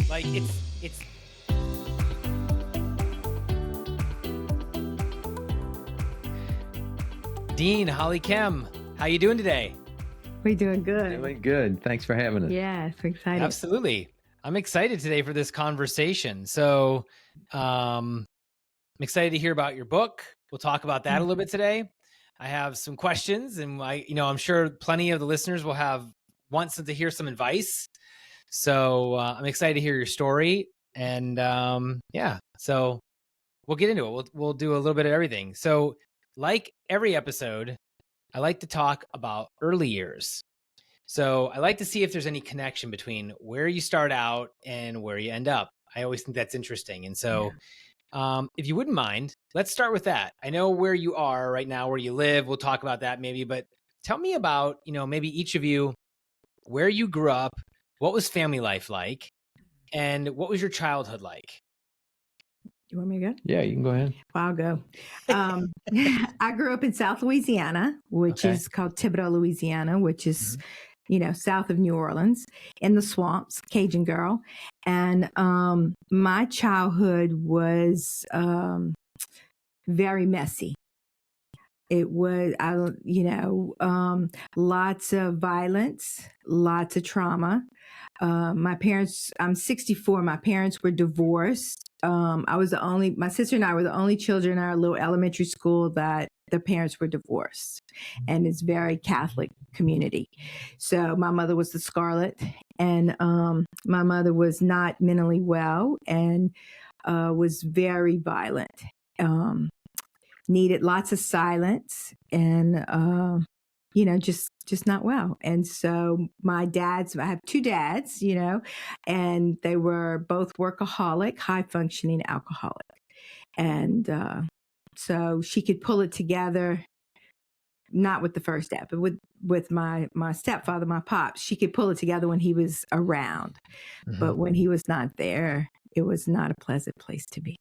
Like it's Dean, HollyKem, how you doing today? We're doing good. Doing good. Thanks for having us. Yes, we're excited. Absolutely. I'm excited today for this conversation. So I'm excited to hear about your book. We'll talk about that a little bit today. I have some questions, and I'm sure plenty of the listeners will want to hear some advice. So I'm excited to hear your story. And so we'll get into it. We'll do a little bit of everything. So like every episode, I like to talk about early years. So I like to see if there's any connection between where you start out and where you end up. I always think that's interesting. And so if you wouldn't mind, let's start with that. I know where you are right now, where you live. We'll talk about that maybe, but tell me about, maybe each of you, where you grew up, what was family life like, and what was your childhood like? You want me to go? Yeah, you can go ahead. Well, I'll go. I grew up in South Louisiana, which is called Thibodeau, Louisiana, which is, south of New Orleans, in the swamps, Cajun girl. And my childhood was very messy. It was, lots of violence, lots of trauma. My parents, I'm 64. My parents were divorced. My sister and I were the only children in our little elementary school that their parents were divorced. And it's very Catholic community. So my mother was the Scarlet, and my mother was not mentally well and was very violent. Needed lots of silence and, just not well. And so I have two dads, and they were both workaholic, high functioning alcoholic. And so she could pull it together, not with the first dad, but with my stepfather, my pops, she could pull it together when he was around. Mm-hmm. But when he was not there, it was not a pleasant place to be.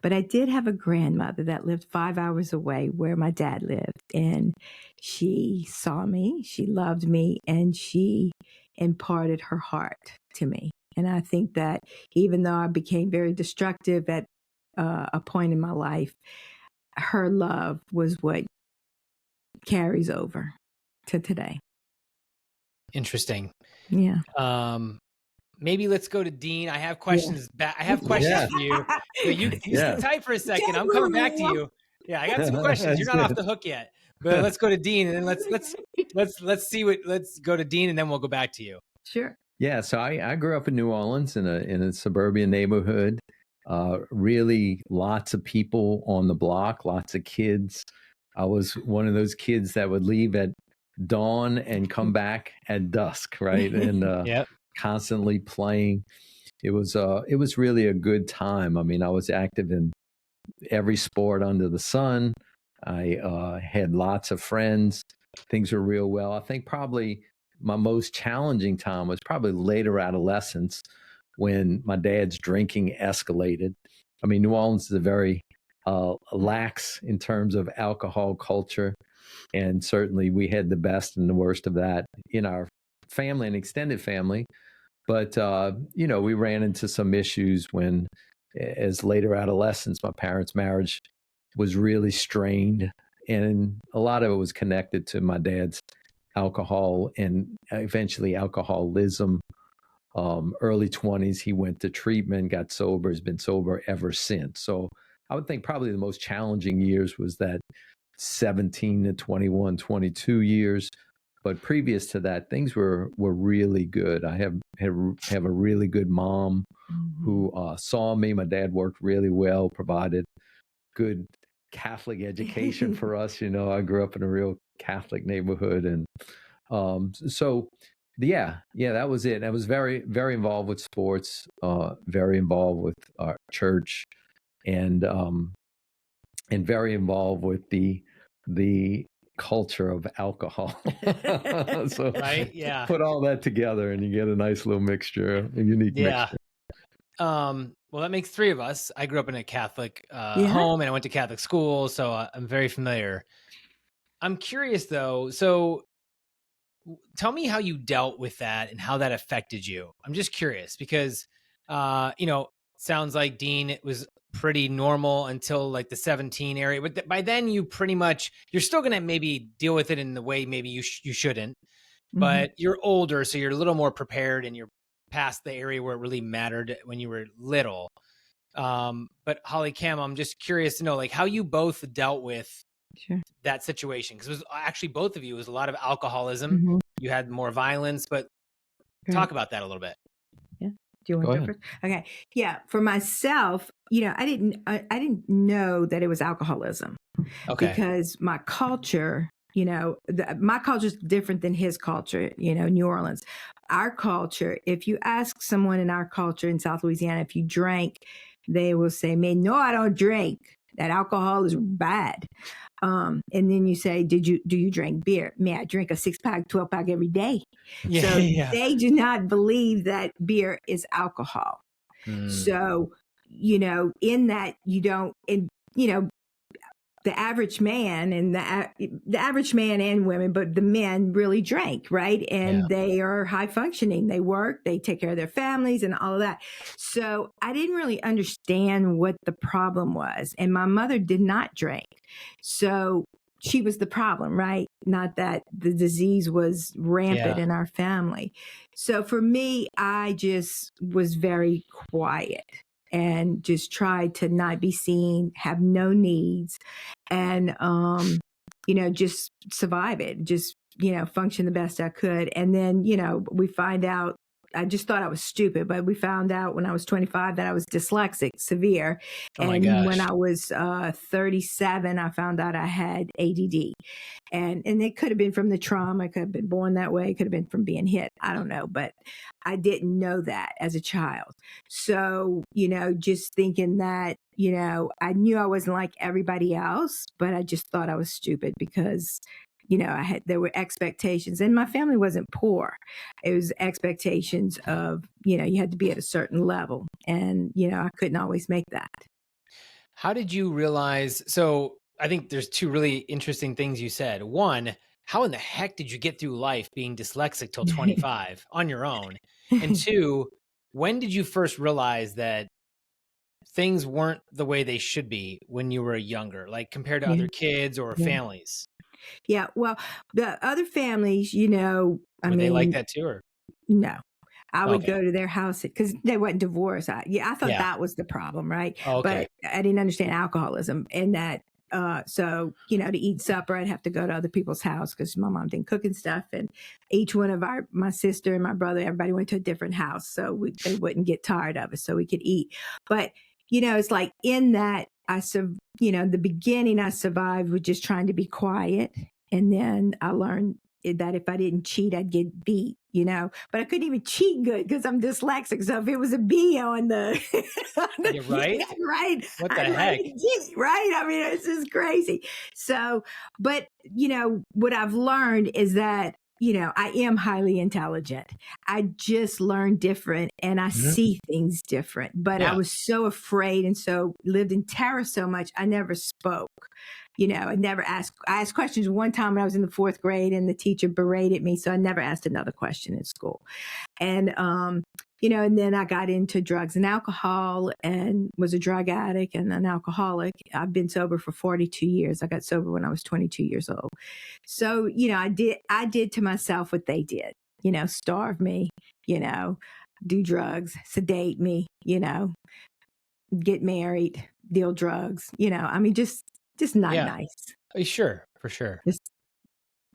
But I did have a grandmother that lived 5 hours away where my dad lived. And she saw me, she loved me, and she imparted her heart to me. And I think that even though I became very destructive at a point in my life, her love was what carries over to today. Interesting. Yeah. Maybe let's go to Dean. I have questions back. I have questions for you. So you sit tight for a second. I'm coming back to you. Yeah, I got some questions. You're not off the hook yet. But let's go to Dean, and then let's go to Dean, and then we'll go back to you. Sure. Yeah. So I grew up in New Orleans in a suburban neighborhood. Really lots of people on the block, lots of kids. I was one of those kids that would leave at dawn and come back at dusk, right? And constantly playing. It was really a good time. I mean, I was active in every sport under the sun. I had lots of friends. Things were real well. I think probably my most challenging time was probably later adolescence when my dad's drinking escalated. I mean, New Orleans is a very lax in terms of alcohol culture. And certainly we had the best and the worst of that in our family and extended family. But, we ran into some issues when, as later adolescents, my parents' marriage was really strained. And a lot of it was connected to my dad's alcohol and eventually alcoholism. Early 20s, he went to treatment, got sober, has been sober ever since. So I would think probably the most challenging years was that 17 to 21, 22 years. But previous to that, things were really good. I have a really good mom who saw me. My dad worked really well, provided good Catholic education for us. I grew up in a real Catholic neighborhood. And that was it. I was very, very involved with sports, very involved with our church, and very involved with the culture of alcohol. So right? Yeah. Put all that together and you get a nice little mixture, a unique mixture. Well, that makes three of us. I grew up in a Catholic home, and I went to Catholic school, so I'm very familiar. I'm curious though. So tell me how you dealt with that and how that affected you. I'm just curious because Sounds like Dean, it was pretty normal until like the 17 area, but by then you're still going to maybe deal with it in the way maybe you shouldn't, Mhm. but you're older, so you're a little more prepared and you're past the area where it really mattered when you were little. But HollyKem, I'm just curious to know like how you both dealt with Sure. that situation, because it was actually both of you, it was a lot of alcoholism. Mhm. You had more violence, but Right. talk about that a little bit. Yeah. Do you want Go to go ahead. first? Okay. Yeah. For myself, I didn't know that it was alcoholism Okay. because my culture, my culture is different than his culture, New Orleans. Our culture, if you ask someone in our culture in South Louisiana if you drank, they will say, "Man, no, I don't drink. That alcohol is bad." And then you say, do you drink beer? Man, I drink a 6-pack, 12-pack every day. Yeah. So Yeah. they do not believe that beer is alcohol. So, in that you don't, and, the average man and the average man and women, but the men really drank, right? And Yeah. they are high functioning. They work, they take care of their families and all of that. So I didn't really understand what the problem was. And my mother did not drink. So she was the problem, right? Not that the disease was rampant Yeah. in our family. So for me, I just was very quiet and just tried to not be seen, have no needs, and just survive it, just function the best I could. And then we find out, I just thought I was stupid, but we found out when I was 25 that I was dyslexic, severe. Oh my And when gosh. I was 37, I found out I had ADD. And it could have been from the trauma, I could have been born that way, it could have been from being hit, I don't know, but I didn't know that as a child. So, just thinking that, I knew I wasn't like everybody else, but I just thought I was stupid because, there were expectations, and my family wasn't poor. It was expectations of, you had to be at a certain level, and, I couldn't always make that. How did you realize? So I think there's two really interesting things you said. One, how in the heck did you get through life being dyslexic till 25 on your own? And two, when did you first realize that things weren't the way they should be when you were younger, like compared to Yeah. other kids or Yeah. families? Yeah. Well, the other families, I Were they like mean, that too? Or no. I would okay. go to their house because they weren't divorced. I thought Yeah. that was the problem, right? Oh, okay. But I didn't understand alcoholism and that. So, to eat supper, I'd have to go to other people's house because my mom didn't cook and stuff. And each one of my sister and my brother, everybody went to a different house. So they wouldn't get tired of us so we could eat. But, it's like in that the beginning I survived with just trying to be quiet. And then I learned that if I didn't cheat, I'd get beat, but I couldn't even cheat good because I'm dyslexic. So if it was a B on the, Yeah, right? What the I'd write heck? a G, right? I mean, it's just crazy. So, but, what I've learned is that, I am highly intelligent. I just learn different and I Mhm. see things different. But I Yeah. was so afraid and so lived in terror so much, I never spoke. I never asked. I asked questions one time when I was in the 4th grade, and the teacher berated me, so I never asked another question in school. And and then I got into drugs and alcohol, and was a drug addict and an alcoholic. I've been sober for 42 years. I got sober when I was 22 years old. So I did to myself what they did. Starve me. Do drugs, sedate me. Get married, deal drugs. I mean, just not Yeah. nice. Sure. For sure. Just,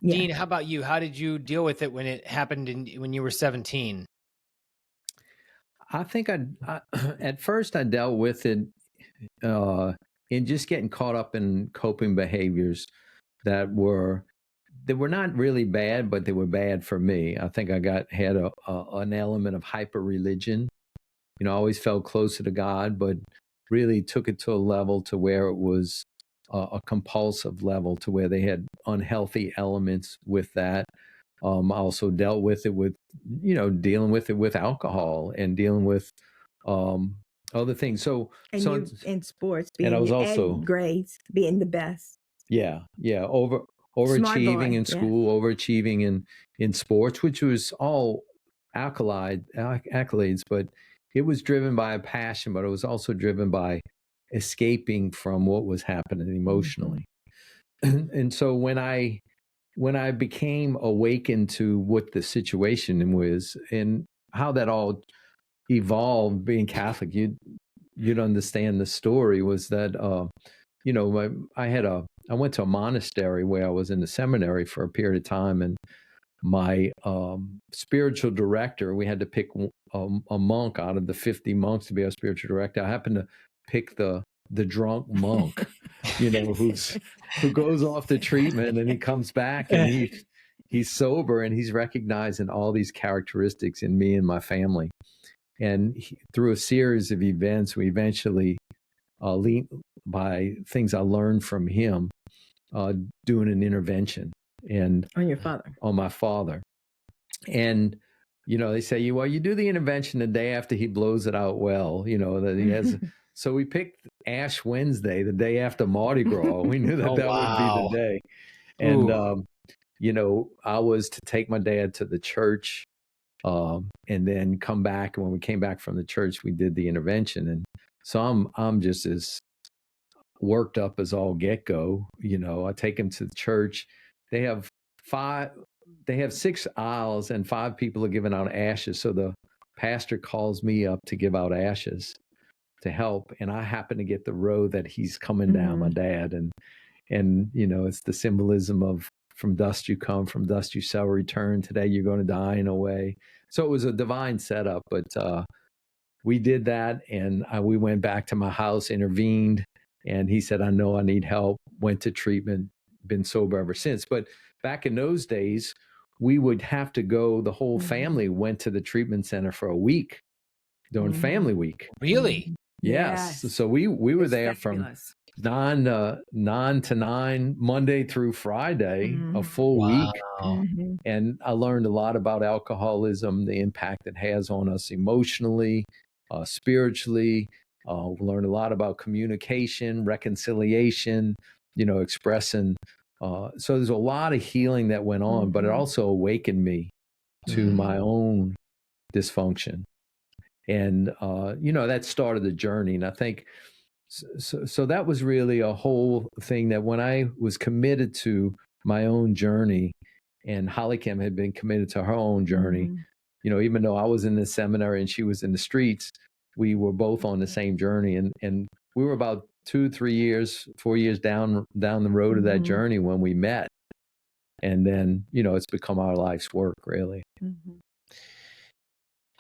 yeah. Dean, how about you? How did you deal with it when it happened when you were 17? I think at first I dealt with it in just getting caught up in coping behaviors that were not really bad, but they were bad for me. I think I had an element of hyper religion. I always felt closer to God, but really took it to a level to where it was a compulsive level, to where they had unhealthy elements with that. I also dealt with it with, dealing with it with alcohol and dealing with other things. And So, you in sports, and I being was and also, grades, being the best. yeah, Smart overachieving boy. in Yeah. school, overachieving in sports, which was all accolades, but it was driven by a passion, but it was also driven by escaping from what was happening emotionally. And so when I became awakened to what the situation was and how that all evolved, being Catholic, you'd understand the story was that I went to a monastery where I was in the seminary for a period of time, and my spiritual director, we had to pick a monk out of the 50 monks to be our spiritual director. I happened to pick the drunk monk, who goes off the treatment and he comes back and he's sober and he's recognizing all these characteristics in me and my family. And through a series of events, we eventually, by things I learned from him, doing an intervention on my father. And they say, well, you do the intervention the day after he blows it out well, that he has. So we picked Ash Wednesday, the day after Mardi Gras. We knew that would be the day. And I was to take my dad to the church, and then come back. And when we came back from the church, we did the intervention. And so I'm just as worked up as all get go. I take him to the church. They have 6 aisles and 5 people are giving out ashes. So the pastor calls me up to give out ashes to help. And I happen to get the row that he's coming down, my dad. And it's the symbolism of from dust you come, from dust you shall return. Today you're going to die in a way. So it was a divine setup, but we did that. And we went back to my house, intervened. And he said, I know I need help, went to treatment, been sober ever since. But back in those days, we would have to go, the whole family went to the treatment center for a week during family week. Really? Yes. So we were there fabulous. From 9 to 9, Monday through Friday, a full week. And I learned a lot about alcoholism, the impact it has on us emotionally, spiritually. Learned a lot about communication, reconciliation, expressing. So there's a lot of healing that went on, but it also awakened me to my own dysfunction. And, that started the journey. And I think, so that was really a whole thing that when I was committed to my own journey and HollyKem had been committed to her own journey, even though I was in the seminary and she was in the streets, we were both on the same journey. And we were about 4 years down the road of that journey when we met. And then, it's become our life's work, really.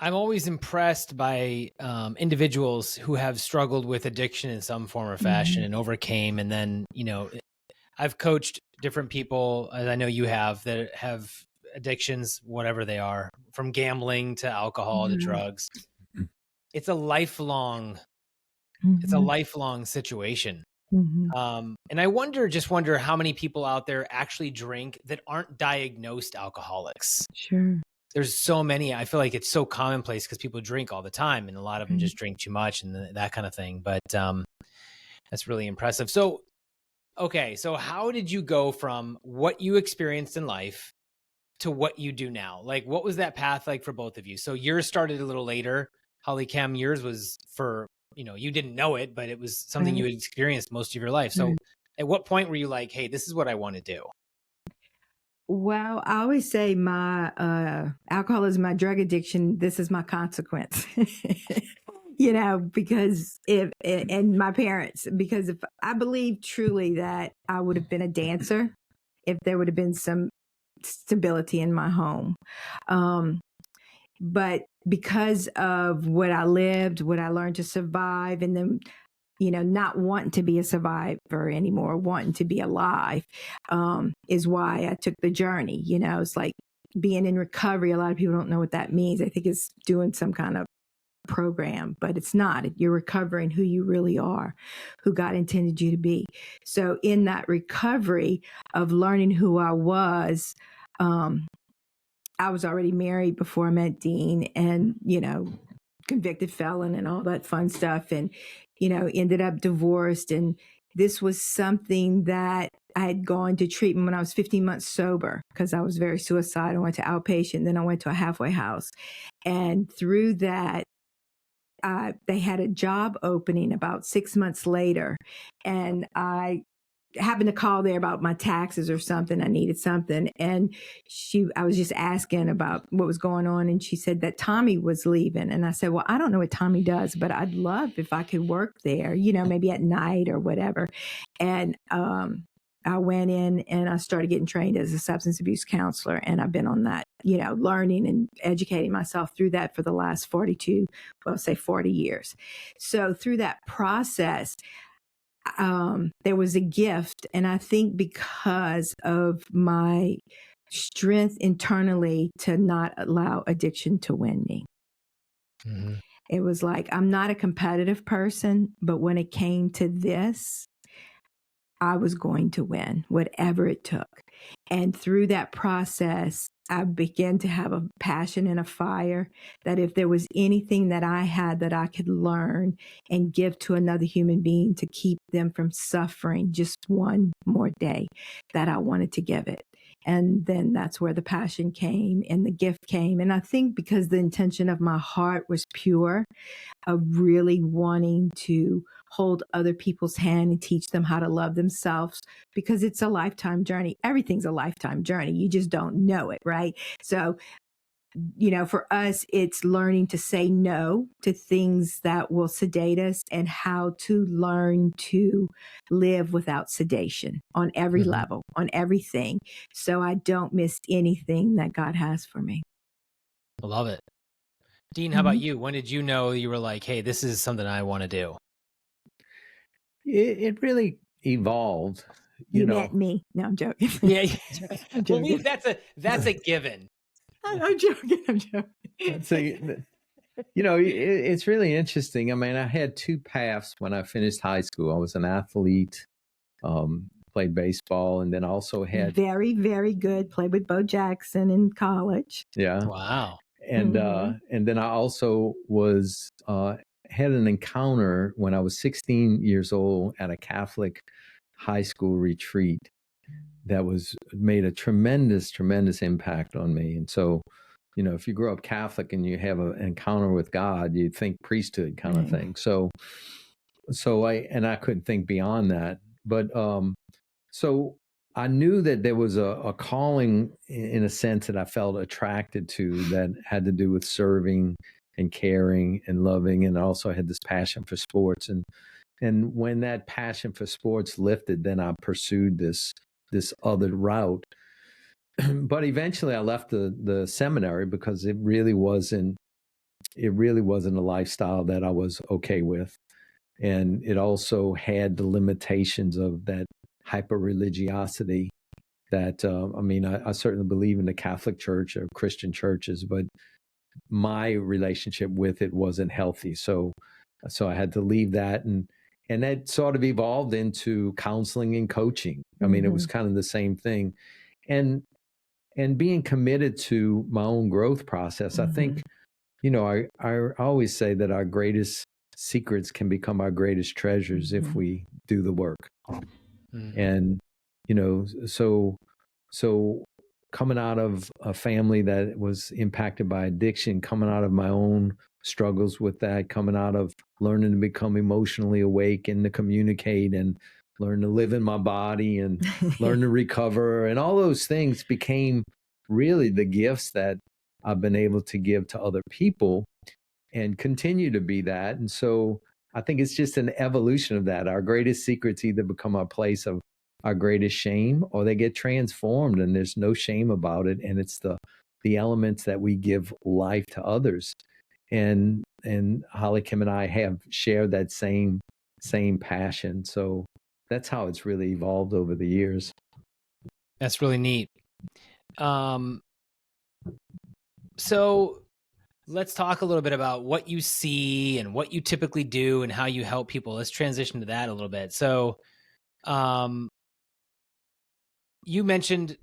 I'm always impressed by individuals who have struggled with addiction in some form or fashion and overcame. And then, I've coached different people, as I know you have, that have addictions, whatever they are, from gambling to alcohol to drugs. It's a lifelong situation. And I wonder how many people out there actually drink that aren't diagnosed alcoholics. Sure. There's so many. I feel like it's so commonplace because people drink all the time and a lot of them just drink too much and that kind of thing. But that's really impressive. So, okay. So how did you go from what you experienced in life to what you do now? Like, what was that path like for both of you? So yours started a little later. HollyKem, yours was for, you didn't know it, but it was something you had experienced most of your life. So at what point were you like, hey, this is what I want to do? Well, I always say my alcoholism, my drug addiction, this is my consequence. Because and my parents, because if I believe truly that I would have been a dancer if there would have been some stability in my home. But because of what I lived, what I learned to survive, and then, not wanting to be a survivor anymore, wanting to be alive, is why I took the journey. It's like being in recovery. A lot of people don't know what that means. I think it's doing some kind of program, but it's not. You're recovering who you really are, who God intended you to be. So in that recovery of learning who I was already married before I met Dean, and, convicted felon and all that fun stuff, and, ended up divorced. And this was something that I had gone to treatment when I was 15 months sober because I was very suicidal. I went to outpatient, then I went to a halfway house. And through that, they had a job opening about 6 months later, and I happened to call there about my taxes or something. I needed something. And I was just asking about what was going on. And she said that Tommy was leaving. And I said, well, I don't know what Tommy does, but I'd love if I could work there, maybe at night or whatever. And, I went in and I started getting trained as a substance abuse counselor. And I've been on that, learning and educating myself through that for the last 40 years. So through that process, there was a gift. And I think because of my strength internally to not allow addiction to win me. Mm-hmm. It was like, I'm not a competitive person, but when it came to this, I was going to win, whatever it took. And through that process, I began to have a passion and a fire that if there was anything that I had that I could learn and give to another human being to keep them from suffering just one more day, that I wanted to give it. And then that's where the passion came and the gift came. And I think because the intention of my heart was pure, of really wanting to hold other people's hand and teach them how to love themselves, because it's a lifetime journey. Everything's a lifetime journey. You just don't know it, right? So, for us, it's learning to say no to things that will sedate us and how to learn to live without sedation on every level, on everything. So I don't miss anything that God has for me. I love it. Dean, how about you? When did you know you were like, hey, this is something I want to do? It really evolved. You met me. No, I'm joking. Yeah. I'm joking. Well, that's a given. I'm joking. So, it's really interesting. I mean, I had two paths when I finished high school. I was an athlete, played baseball, and then I also had very, very good. Played with Bo Jackson in college. Yeah. Wow. And and then I also was had an encounter when I was 16 years old at a Catholic high school retreat that made a tremendous impact on me. And so, if you grow up Catholic and you have an encounter with God, you think priesthood kind of thing. So I couldn't think beyond that. But so I knew that there was a calling in a sense that I felt attracted to that had to do with serving and caring and loving. And I also had this passion for sports. And when that passion for sports lifted, then I pursued this other route. But eventually I left the seminary because it really wasn't a lifestyle that I was okay with. And it also had the limitations of that hyper-religiosity that, I certainly believe in the Catholic Church or Christian churches, but my relationship with it wasn't healthy. So I had to leave that. And that sort of evolved into counseling and coaching. I mean, it was kind of the same thing. And being committed to my own growth process, I think, I always say that our greatest secrets can become our greatest treasures if we do the work. And, so coming out of a family that was impacted by addiction, coming out of my own struggles with that, coming out of learning to become emotionally awake and to communicate and learn to live in my body and learn to recover, and all those things became really the gifts that I've been able to give to other people and continue to be that. And so I think it's just an evolution of that. Our greatest secrets either become our place of our greatest shame, or they get transformed and there's no shame about it. And it's the elements that we give life to others. And HollyKem and I have shared that same passion. So that's how it's really evolved over the years. That's really neat. So let's talk a little bit about what you see and what you typically do and how you help people. Let's transition to that a little bit. So, you mentioned,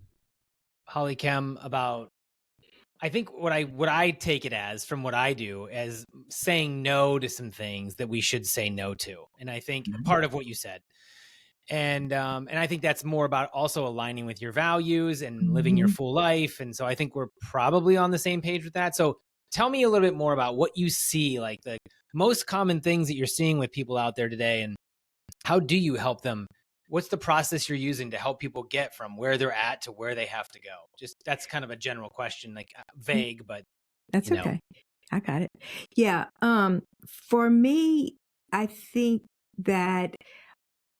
HollyKem, about, I think what I take it as from what I do as saying no to some things that we should say no to. And I think part of what you said, and I think that's more about also aligning with your values and living your full life. And so I think we're probably on the same page with that. So tell me a little bit more about what you see, like the most common things that you're seeing with people out there today, and how do you help them? What's the process you're using to help people get from where they're at to where they have to go? Just that's kind of a general question, like vague, but That's okay. I got it. Yeah. For me, I think that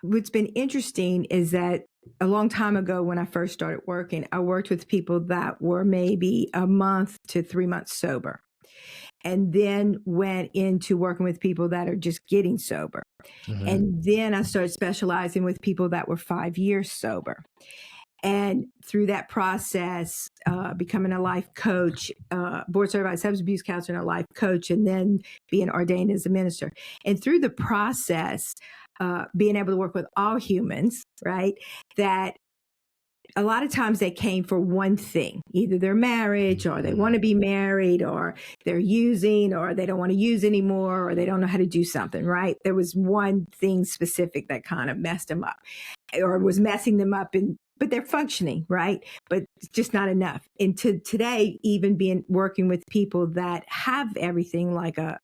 what's been interesting is that a long time ago when I first started working, I worked with people that were maybe a month to 3 months sober, and then went into working with people that are just getting sober. Mm-hmm. And then I started specializing with people that were 5 years sober. And through that process, becoming a life coach, board certified substance abuse counselor and a life coach, and then being ordained as a minister. And through the process, being able to work with all humans, right? That a lot of times they came for one thing, either their marriage or they want to be married or they're using or they don't want to use anymore or they don't know how to do something, right? There was one thing specific that kind of messed them up or was messing them up, but they're functioning, right? But it's just not enough. And today, even working with people that have everything like a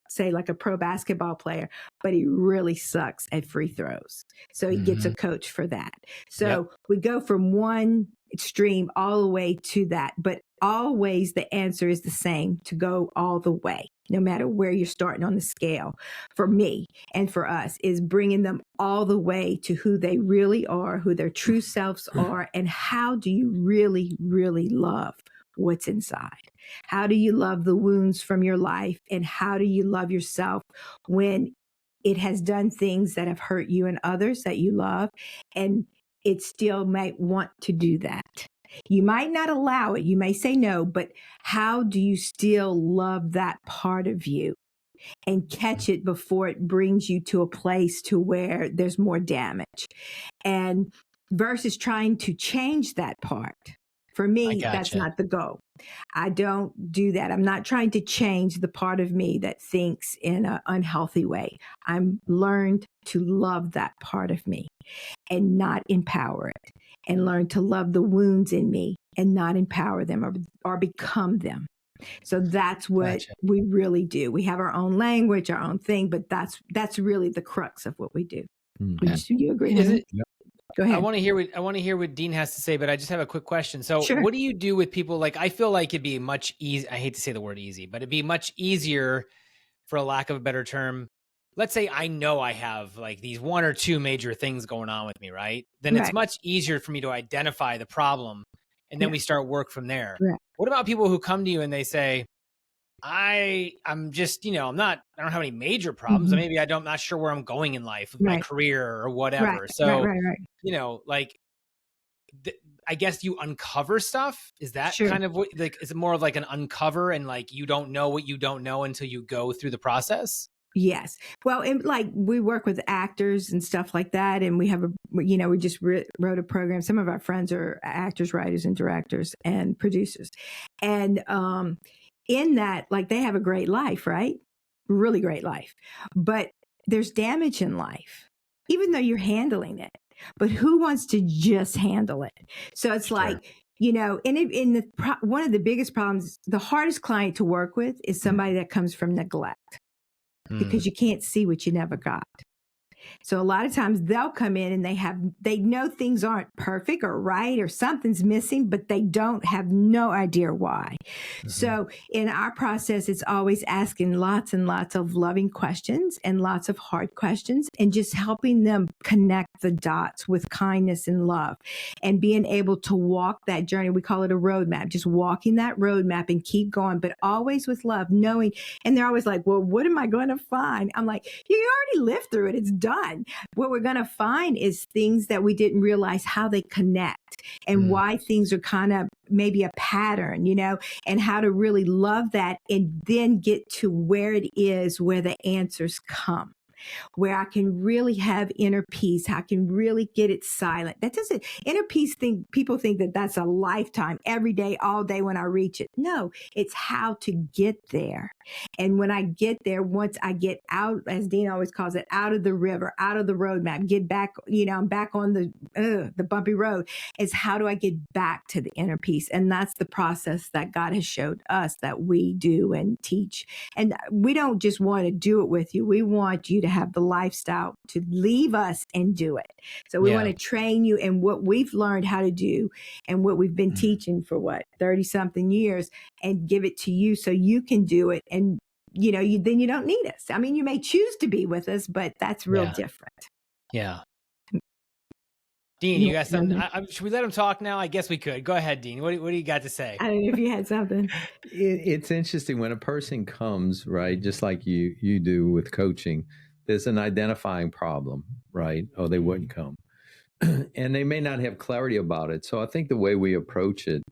pro basketball player, but he really sucks at free throws. So he gets a coach for that. So we go from one extreme all the way to that, but always the answer is the same, to go all the way, no matter where you're starting on the scale. For me and for us is bringing them all the way to who they really are, who their true selves are, and how do you really, really love what's inside? How do you love the wounds from your life? And how do you love yourself when it has done things that have hurt you and others that you love? And it still might want to do that. You might not allow it. You may say no, but how do you still love that part of you and catch it before it brings you to a place to where there's more damage? And versus trying to change that part. For me, that's not the goal. I don't do that. I'm not trying to change the part of me that thinks in an unhealthy way. I'm learned to love that part of me and not empower it, and learn to love the wounds in me and not empower them or become them. So that's what we really do. We have our own language, our own thing, but that's really the crux of what we do. Do you agree? Go ahead. I want to hear what Dean has to say, but I just have a quick question. So what do you do with people? Like, I feel like it'd be much easy. I hate to say the word easy, but it'd be much easier, for a lack of a better term. Let's say I know I have like these one or two major things going on with me, right? Then it's much easier for me to identify the problem, and then we start work from there. What about people who come to you and they say, I'm just, I don't have any major problems. Maybe I'm not sure where I'm going in life with my career or whatever. So, like, I guess you uncover stuff. Is that kind of what, like, is it more of like an uncover and like, you don't know what you don't know until you go through the process? Yes. Well, and like we work with actors and stuff like that. And we have we just wrote a program. Some of our friends are actors, writers, and directors and producers. And, in that, like, they have a great life, right? Really great life. But there's damage in life, even though you're handling it. But who wants to just handle it? So it's like, and one of the biggest problems, the hardest client to work with is somebody that comes from neglect, because you can't see what you never got. So a lot of times they'll come in and they know things aren't perfect or right or something's missing, but they don't have no idea why. So in our process, it's always asking lots and lots of loving questions and lots of hard questions, and just helping them connect the dots with kindness and love, and being able to walk that journey. We call it a roadmap, just walking that roadmap and keep going, but always with love, knowing. And they're always like, well, what am I going to find? I'm like, you already lived through it. It's done. What we're going to find is things that we didn't realize how they connect, and why things are kind of maybe a pattern, and how to really love that, and then get to where it is where the answers come. where I can really have inner peace. I can really get it silent. That doesn't, inner peace people think that that's a lifetime, every day, all day when I reach it. No, it's how to get there. And when I get there, once I get out, as Dean always calls it, out of the river, out of the roadmap, get back, I'm back on the bumpy road, is how do I get back to the inner peace? And that's the process that God has showed us that we do and teach. And we don't just want to do it with you. We want you to have the lifestyle to leave us and do it. So we want to train you in what we've learned how to do and what we've been teaching for 30 something years, and give it to you so you can do it. And, then you don't need us. I mean, you may choose to be with us, but that's real different. Yeah. Dean, you got something? Should we let him talk now? I guess we could. Go ahead, Dean. What do you got to say? I don't know if you had something. It's interesting when a person comes, right, just like you do with coaching, there's an identifying problem, right? Or they wouldn't come. And they may not have clarity about it. So I think the way we approach it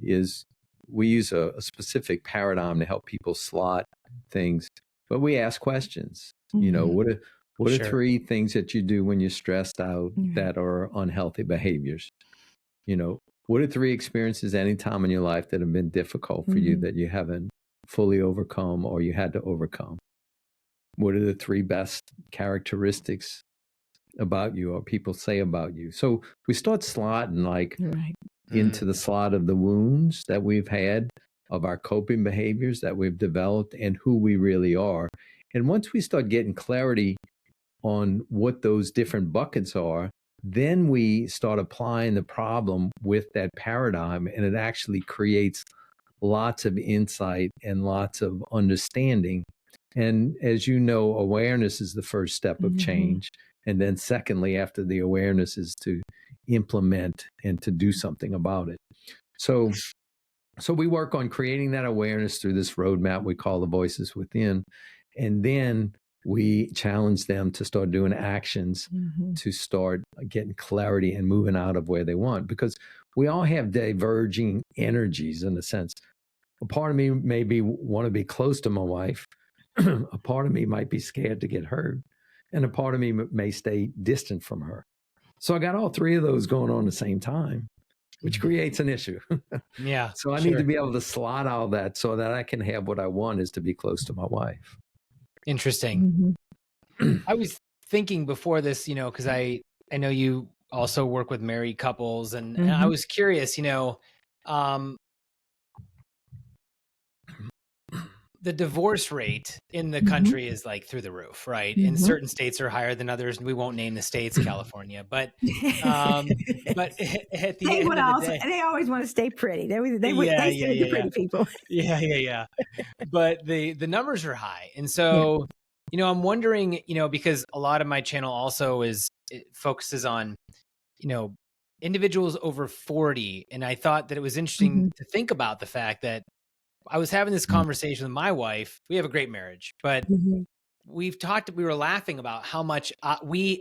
is we use a specific paradigm to help people slot things, but we ask questions. What are three things that you do when you're stressed out that are unhealthy behaviors? What are three experiences any time in your life that have been difficult for you that you haven't fully overcome or you had to overcome? What are the three best characteristics about you or people say about you? So we start slotting into the slot of the wounds that we've had, of our coping behaviors that we've developed, and who we really are. And once we start getting clarity on what those different buckets are, then we start applying the problem with that paradigm, and it actually creates lots of insight and lots of understanding. And as you know, awareness is the first step of change. And then secondly, after the awareness, is to implement and to do something about it. So we work on creating that awareness through this roadmap we call the Voices Within. And then we challenge them to start doing actions to start getting clarity and moving out of where they want. Because we all have diverging energies in a sense. A part of me maybe want to be close to my wife. A part of me might be scared to get hurt. And a part of me may stay distant from her. So I got all three of those going on at the same time, which creates an issue. So I need to be able to slot all that so that I can have what I want, is to be close to my wife. Interesting. I was thinking before this, because I know you also work with married couples, and I was curious, the divorce rate in the country is like through the roof, right? And certain states are higher than others, and we won't name the states, California, but at the end of the day, they always want to stay pretty. They say the pretty people. But the numbers are high, and so I'm wondering, because a lot of my channel also focuses on individuals over 40, and I thought that it was interesting to think about the fact that I was having this conversation with my wife. We have a great marriage, but we were laughing about how much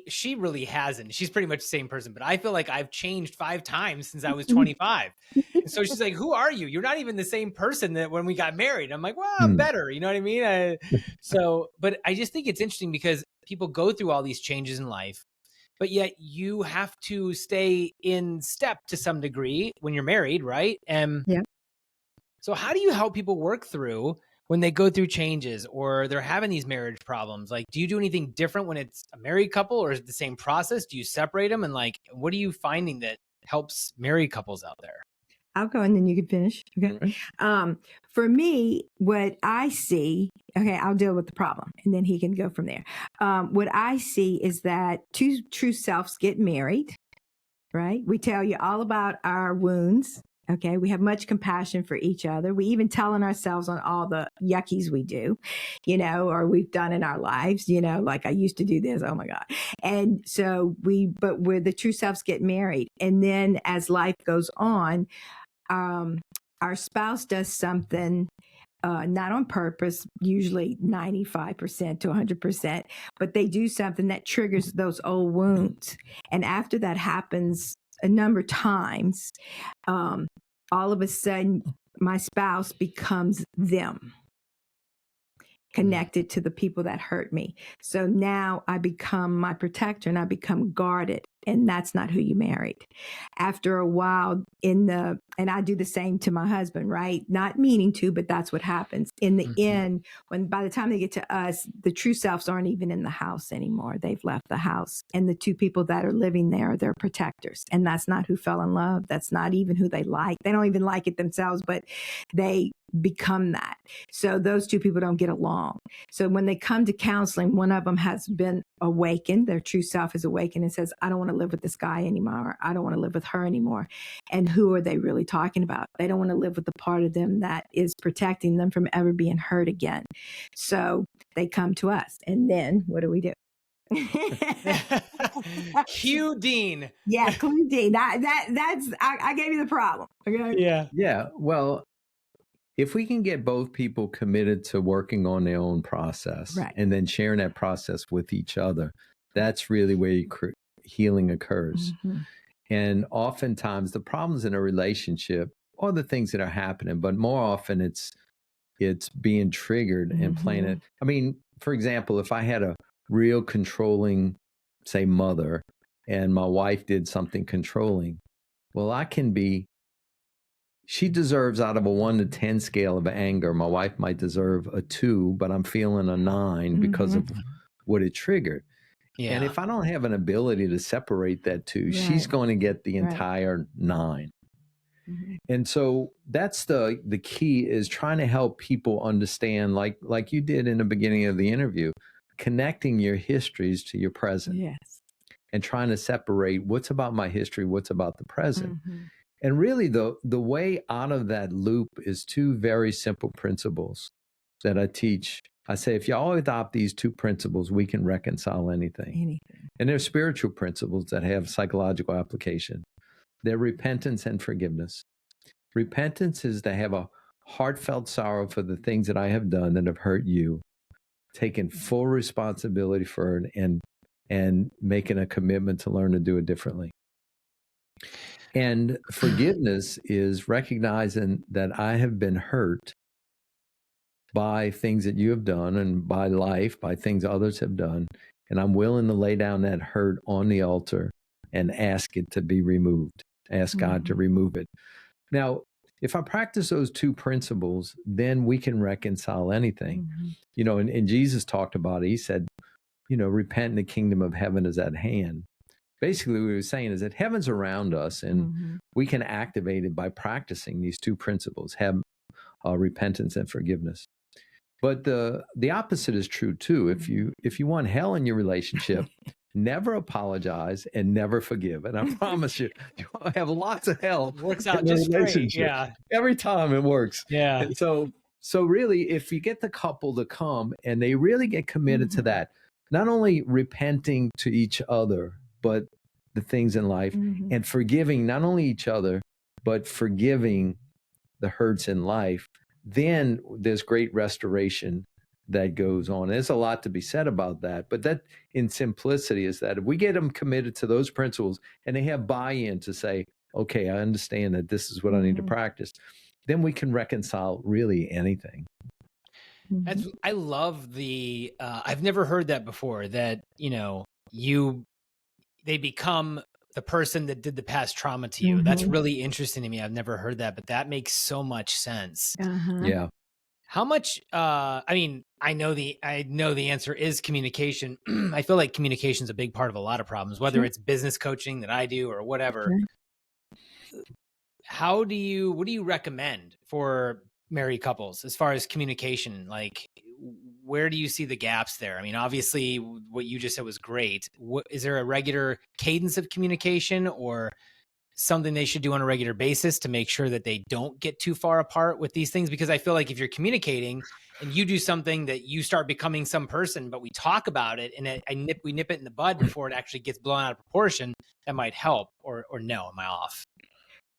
she really hasn't. She's pretty much the same person, but I feel like I've changed 5 times since I was 25. And so she's like, who are you? You're not even the same person that when we got married. I'm like, well, I'm better. You know what I mean? But I just think it's interesting because people go through all these changes in life, but yet you have to stay in step to some degree when you're married, right? So how do you help people work through when they go through changes or they're having these marriage problems? Like, do you do anything different when it's a married couple, or is it the same process? Do you separate them? And what are you finding that helps married couples out there? I'll go and then you can finish. Okay. Right. For me, what I see, I'll deal with the problem and then he can go from there. What I see is that two true selves get married, right? We tell you all about our wounds. Okay. We have much compassion for each other. We even telling ourselves on all the yuckies we do, or we've done in our lives, like I used to do this. Oh my God. And so where the true selves get married. And then as life goes on, our spouse does something, not on purpose, usually 95% to 100%, but they do something that triggers those old wounds. And after that happens a number of times, all of a sudden my spouse becomes them. connected to the people that hurt me. So now I become my protector and I become guarded. And that's not who you married. After a while and I do the same to my husband, right? Not meaning to, but that's what happens. In the end, by the time they get to us, the true selves aren't even in the house anymore. They've left the house. And the two people that are living there, they're protectors. And that's not who fell in love. That's not even who they like. They don't even like it themselves, but they become that. So those two people don't get along. So when they come to counseling, one of them has been awakened, their true self is awakened and says, I don't want to live with this guy anymore. I don't want to live with her anymore. And who are they really talking about? They don't want to live with the part of them that is protecting them from ever being hurt again. So they come to us. And then what do? Cue Dean. Yeah, Cue Dean. I gave you the problem. Okay. Yeah. Yeah. Well, if we can get both people committed to working on their own process, right, and then sharing that process with each other, that's really where healing occurs. And oftentimes the problems in a relationship are the things that are happening, but more often it's being triggered and playing it. I mean, for example, if I had a real controlling, say, mother, and my wife did something controlling, well, she deserves, out of a 1 to 10 scale of anger, my wife might deserve a 2, but I'm feeling a 9 because of what it triggered. Yeah. And if I don't have an ability to separate that 2, right, she's going to get the entire 9. And so that's the key, is trying to help people understand, like you did in the beginning of the interview, connecting your histories to your present. Yes. And trying to separate what's about my history, what's about the present. And really, the way out of that loop is 2 very simple principles that I teach. I say, if you all adopt these 2 principles, we can reconcile anything. And they're spiritual principles that have psychological application. They're repentance and forgiveness. Repentance is to have a heartfelt sorrow for the things that I have done that have hurt you, taking full responsibility for it, and making a commitment to learn to do it differently. And forgiveness is recognizing that I have been hurt by things that you have done, and by life, by things others have done. And I'm willing to lay down that hurt on the altar and ask it to be removed. Ask God to remove it. Now, if I practice those 2 principles, then we can reconcile anything. You know, and Jesus talked about it. He said, you know, repent, and the kingdom of heaven is at hand. Basically, what he was saying is that heaven's around us, and we can activate it by practicing these 2 principles, have repentance and forgiveness. But the opposite is true too. If you want hell in your relationship, never apologize and never forgive. And I promise you, you'll have lots of hell. Works out just great. Yeah. Every time it works. Yeah. And so really, if you get the couple to come and they really get committed to that, not only repenting to each other, but the things in life, and forgiving not only each other, but forgiving the hurts in life, then there's great restoration that goes on. There's a lot to be said about that, but that, in simplicity, is that if we get them committed to those principles and they have buy-in to say, okay, I understand that this is what I need to practice, then we can reconcile really anything. I love the, I've never heard that before, that, you know, they become the person that did the past trauma to you. That's really interesting to me. I've never heard that, but that makes so much sense. Yeah. How much, I mean, I know the answer is communication. I feel like communication is a big part of a lot of problems, whether it's business coaching that I do or whatever. What do you recommend for married couples as far as communication? Like, where do you see the gaps there? I mean, obviously what you just said was great. Is there a regular cadence of communication, or something they should do on a regular basis to make sure that they don't get too far apart with these things? Because I feel like if you're communicating and you do something that you start becoming some person, but we talk about it and we nip it in the bud before it actually gets blown out of proportion, that might help. Or no, am I off?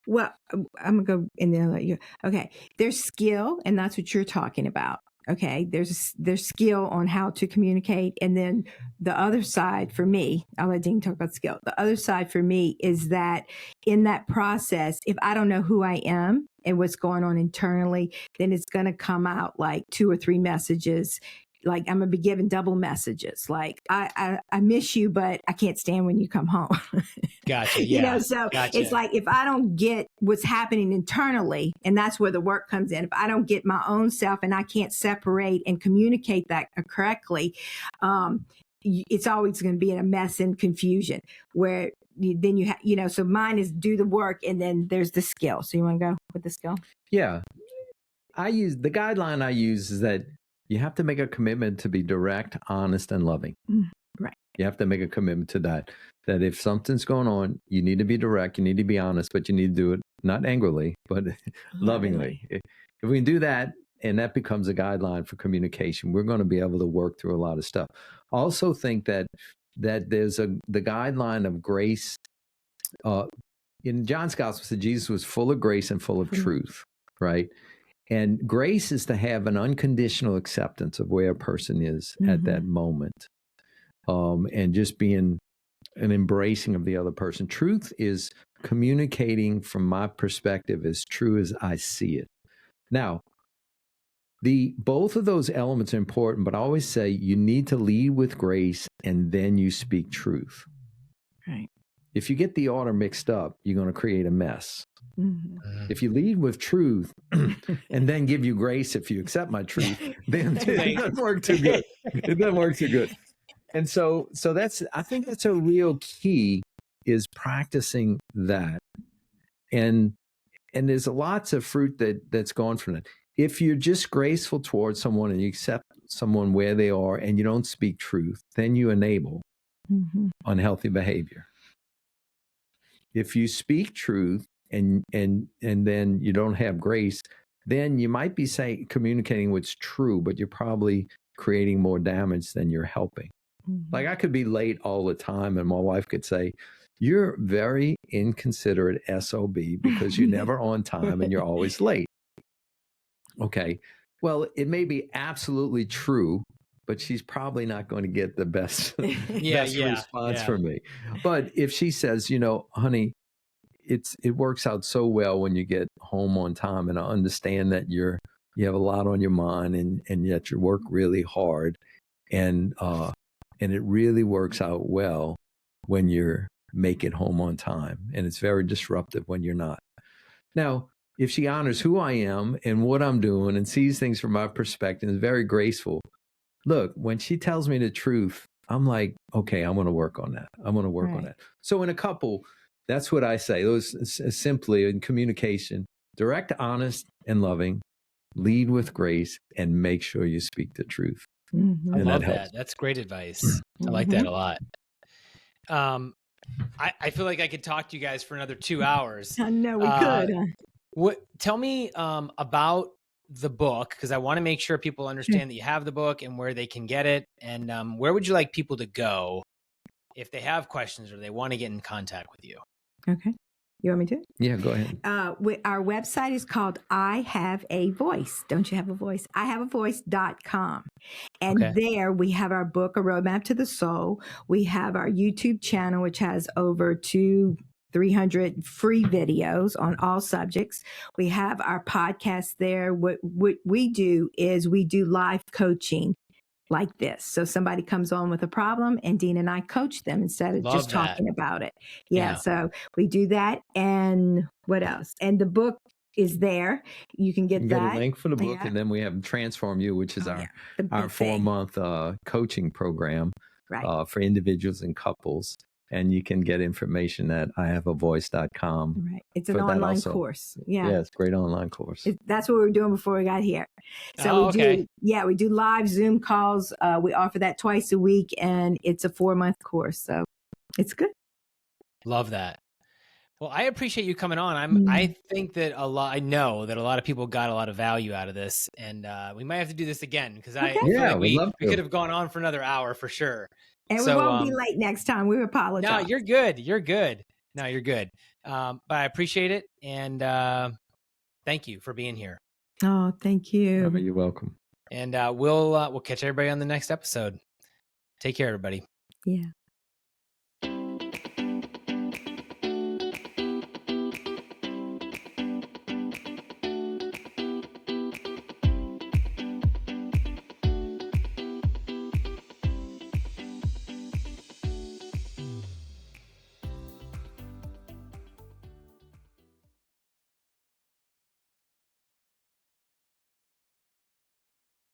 Well, I'm going to go in there and let you. Okay. There's skill, and that's what you're talking about. Okay. There's skill on how to communicate. And then the other side for me, I'll let Dean talk about skill. The other side for me is that in that process, if I don't know who I am, and what's going on internally, then it's going to come out like 2 or 3 messages. Like I'm gonna be giving double messages. Like I miss you, but I can't stand when you come home. Gotcha. You Yeah. know, so Gotcha. it's like if I don't get what's happening internally, and that's where the work comes in. If I don't get my own self and I can't separate and communicate that correctly, it's always going to be in a mess and confusion. Where then you have, you know, so mine is do the work, and then there's the skill. So you want to go with the skill? Yeah. The guideline I use is that you have to make a commitment to be direct, honest, and loving. Right. You have to make a commitment to that if something's going on, you need to be direct, you need to be honest, but you need to do it not angrily, but lovingly. If we can do that, and that becomes a guideline for communication, we're going to be able to work through a lot of stuff. I also think that there's the guideline of grace. In John's gospel, said Jesus was full of grace and full of truth, right? And grace is to have an unconditional acceptance of where a person is at that moment, and just being an embracing of the other person. Truth is communicating from my perspective as true as I see it. Now, both of those elements are important, but I always say you need to lead with grace and then you speak truth. Right. If you get the order mixed up, you're going to create a mess. If you lead with truth and then give you grace if you accept my truth, then it doesn't work too good. It doesn't work too good. And so I think that's a real key, is practicing that. And there's lots of fruit that's gone from it. If you're just graceful towards someone and you accept someone where they are and you don't speak truth, then you enable unhealthy behavior. If you speak truth and then you don't have grace, then you might be communicating what's true, but you're probably creating more damage than you're helping. Like I could be late all the time and my wife could say, "You're very inconsiderate SOB because you're never on time and you're always late." Okay, well, it may be absolutely true, but she's probably not going to get the best response from me. But if she says, "You know, honey, it works out so well when you get home on time, and I understand that you have a lot on your mind, and yet you work really hard, and it really works out well when you make it home on time, and it's very disruptive when you're not." Now, if she honors who I am and what I'm doing and sees things from my perspective, is very graceful. Look, when she tells me the truth, I'm like, okay, I'm going to work on that. I'm going to work on that. So in a couple, that's what I say. Those simply in communication, direct, honest, and loving, lead with grace, and make sure you speak the truth. I love that. That's great advice. I like that a lot. I feel like I could talk to you guys for another 2 hours. I know we could. Tell me about the book, because I want to make sure people understand that you have the book and where they can get it. And where would you like people to go if they have questions or they want to get in contact with you? Okay. You want me to? Yeah, go ahead. Our website is called I Have a Voice. Don't you have a voice? IHaveAVoice.com. And there we have our book, A Roadmap to the Soul. We have our YouTube channel, which has over 300 free videos on all subjects. We have our podcast there. What we do is we do live coaching like this. So somebody comes on with a problem and Dean and I coach them instead of just talking about it. Yeah. So we do that. And what else? And the book is there. You can get that. A link for the book. And then we have Transform You, which is our 4-month coaching program for individuals and couples. And you can get information at IHaveAVoice.com. Right. It's an online course. Yeah. Yeah, it's a great online course. That's what we were doing before we got here. So we do live Zoom calls. We offer that twice a week, and it's a 4-month course. So it's good. Love that. Well, I appreciate you coming on. I think that I know that a lot of people got a lot of value out of this, and we might have to do this again, because I feel like we could have gone on for another hour for sure. And we won't be late next time. We apologize. No, you're good. You're good. No, you're good. But I appreciate it. And thank you for being here. Oh, thank you. You're welcome. And we'll catch everybody on the next episode. Take care, everybody. Yeah.